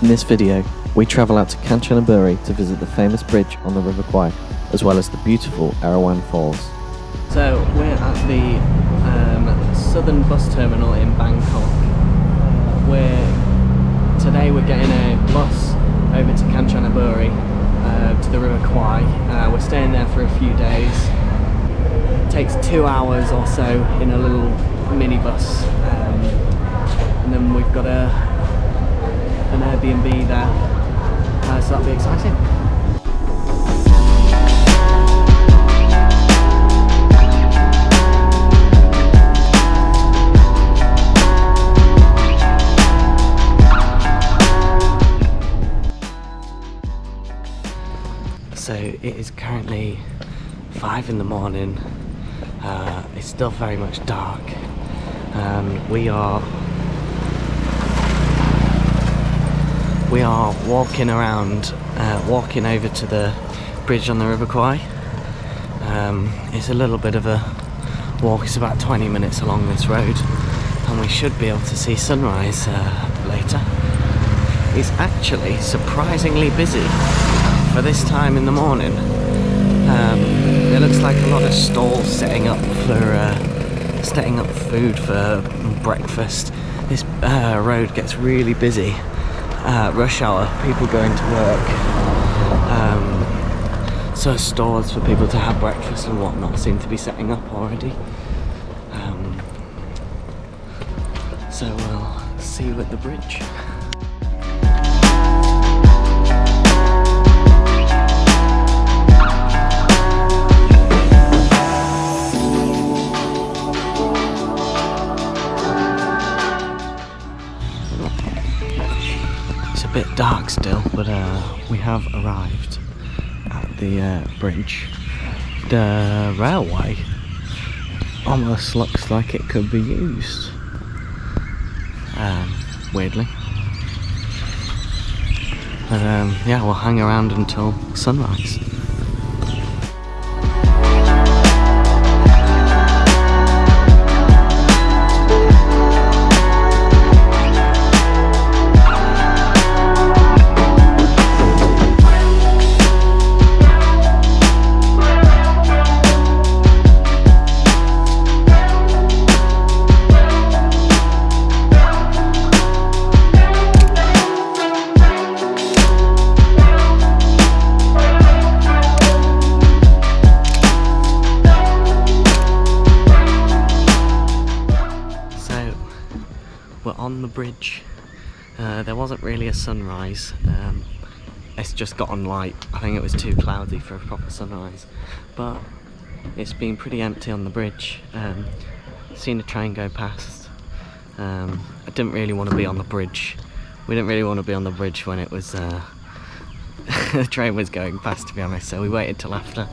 In this video, we travel out to Kanchanaburi to visit the famous bridge on the River Kwai, as well as the beautiful Erawan Falls. So we're at the southern bus terminal in Bangkok. Today we're getting a bus over to Kanchanaburi, to the River Kwai. We're staying there for a few days. It takes 2 hours or so in a little minibus, and then we've got an Airbnb there, so that'll be exciting. So it is currently 5 in the morning. It's still very much dark, and we are walking around, walking over to the bridge on the River Kwai. It's a little bit of a walk. It's about 20 minutes along this road, and we should be able to see sunrise later. It's actually surprisingly busy for this time in the morning. It looks like a lot of stalls setting up food for breakfast. This road gets really busy at rush hour, people going to work, so stores for people to have breakfast and whatnot seem to be setting up already. So we'll see you at the bridge. Bit dark still, but we have arrived at the bridge. The railway almost looks like it could be used, weirdly. But yeah, we'll hang around until sunrise. We're on the bridge. There wasn't really a sunrise. It's just gotten light. I think it was too cloudy for a proper sunrise, but it's been pretty empty on the bridge. Seen a train go past. I didn't really want to be on the bridge. We didn't really want to be on the bridge when it was the train was going past, to be honest, so we waited till after.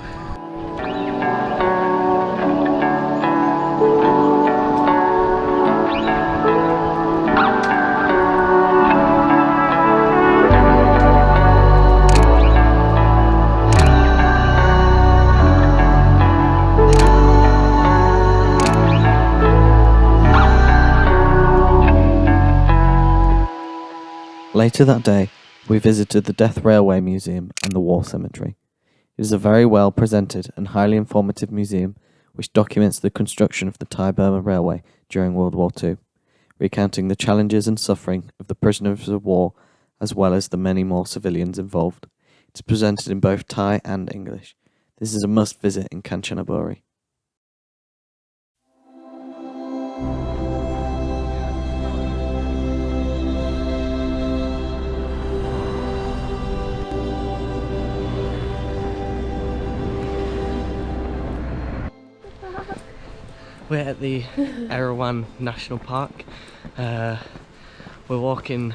Later that day, we visited the Death Railway Museum and the War Cemetery. It is a very well presented and highly informative museum which documents the construction of the Thai-Burma Railway during World War II, recounting the challenges and suffering of the prisoners of war as well as the many more civilians involved. It is presented in both Thai and English. This is a must visit in Kanchanaburi. We're at the Erawan National Park. We're walking.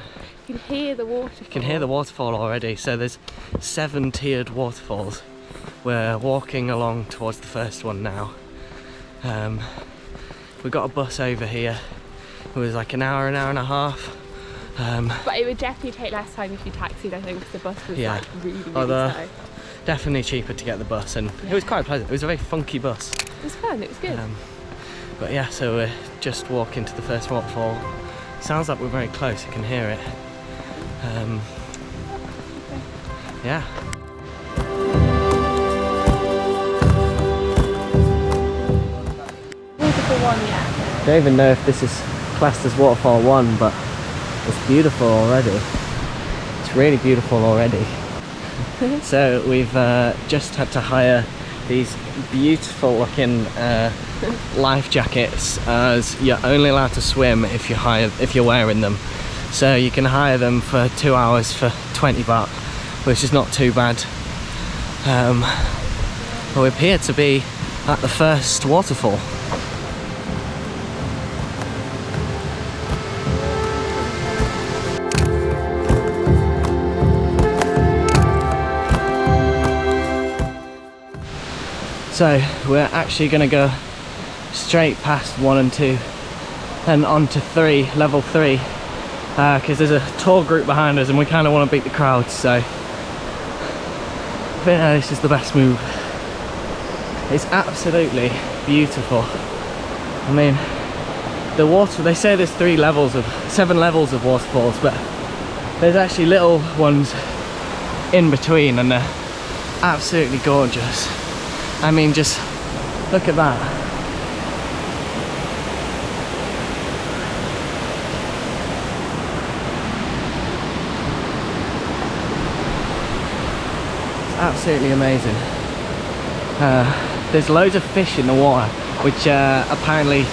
You can hear the waterfall. You can hear the waterfall already. So there's 7 tiered waterfalls. We're walking along towards the first one now. We got a bus over here. It was like an hour and a half. But it would definitely take less time if you taxied, I think, because the bus was like really slow. Definitely cheaper to get the bus, and it was quite pleasant. It was a very funky bus. It was fun, it was good. But yeah, so we're just walking to the first waterfall. Sounds like we're very close, you can hear it. Yeah. Waterfall 1, yeah. I don't even know if this is classed as waterfall 1, but it's beautiful already. It's really beautiful already. So we've just had to hire these beautiful looking life jackets, as you're only allowed to swim if you're wearing them. So you can hire them for 2 hours for 20 baht, which is not too bad. We appear to be at the first waterfall. So we're actually going to go straight past 1 and 2 and on to 3, level 3, because there's a tour group behind us and we kind of want to beat the crowd, so I think this is the best move. It's absolutely beautiful. I mean, the water, they say there's 7 levels of waterfalls, but there's actually little ones in between and they're absolutely gorgeous. I mean, just look at that. It's absolutely amazing. There's loads of fish in the water, which apparently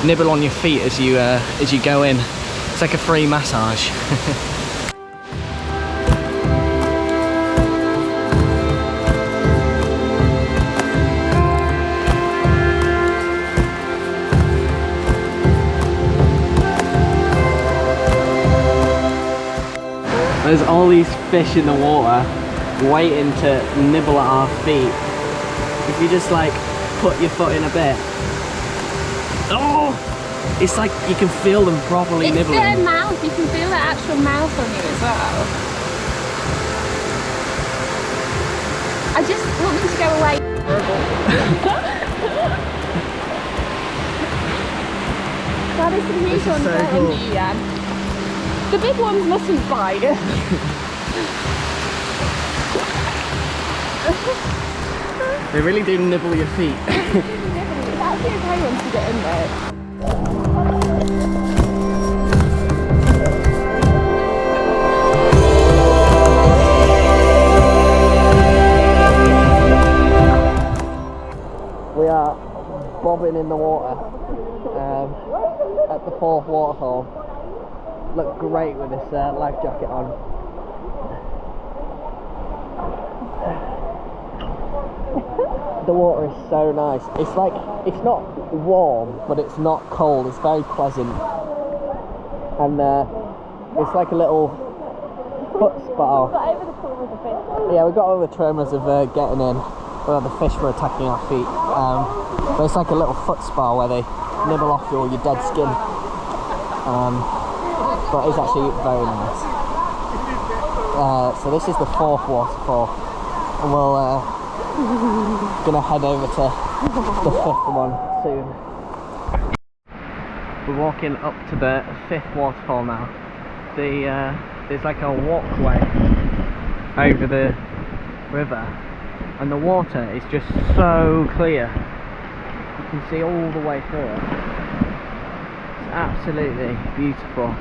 nibble on your feet as you go in. It's like a free massage. There's all these fish in the water waiting to nibble at our feet. If you just like put your foot in a bit, oh, it's like you can feel them properly nibbling. It's their mouth, you can feel their actual mouth on you as well. I just want them to go away. That is the huge ones there in here. The big ones mustn't bite. They really do nibble your feet. It's actually okay once you get in there. We are bobbing in the water at the 4th waterfall. Look great with this life jacket on. The water is so nice. It's like, it's not warm, but it's not cold. It's very pleasant. And it's like a little foot spa. We got over the trauma of the fish. Yeah, we got over the traumas of getting in, where the fish were attacking our feet. But it's like a little foot spa where they nibble off all your dead skin. But it's actually very nice. So this is the 4th waterfall, and we'll gonna head over to the 5th one soon. We're walking up to the 5th waterfall now. There's like a walkway over the river, and the water is just so clear. You can see all the way through it. It's absolutely beautiful.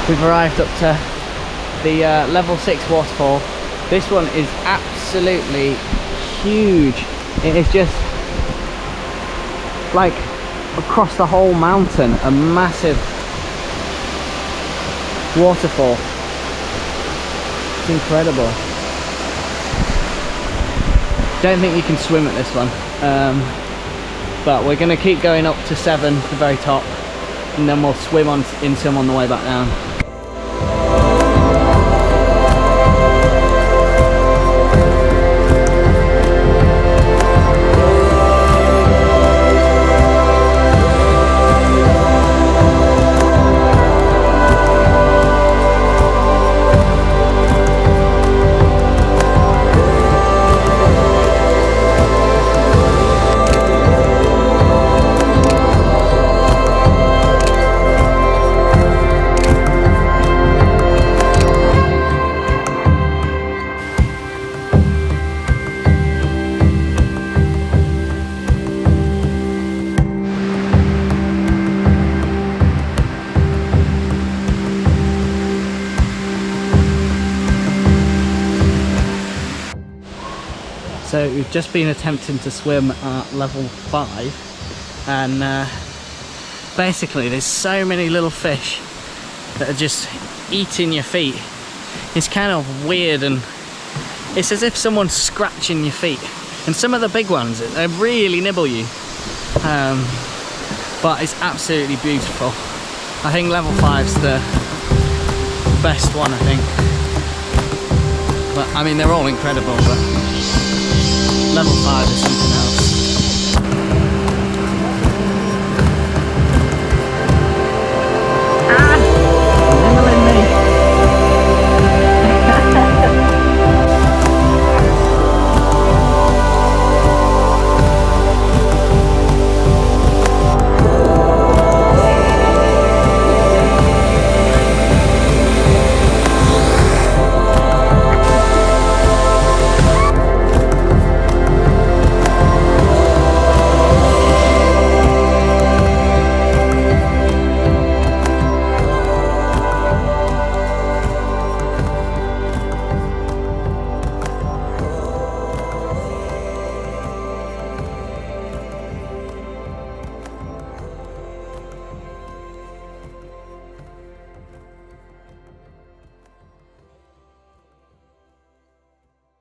We've arrived up to the level 6 waterfall. This one is absolutely huge. It is just like across the whole mountain, a massive waterfall. It's incredible. Don't think you can swim at this one, but we're going to keep going up to 7, the very top, and then we'll swim into them on the way back down. So we've just been attempting to swim at level 5, and basically there's so many little fish that are just eating your feet. It's kind of weird, and it's as if someone's scratching your feet. And some of the big ones, they really nibble you. But it's absolutely beautiful. I think level 5's the best one, I think. But I mean, they're all incredible, but level 5 is something else.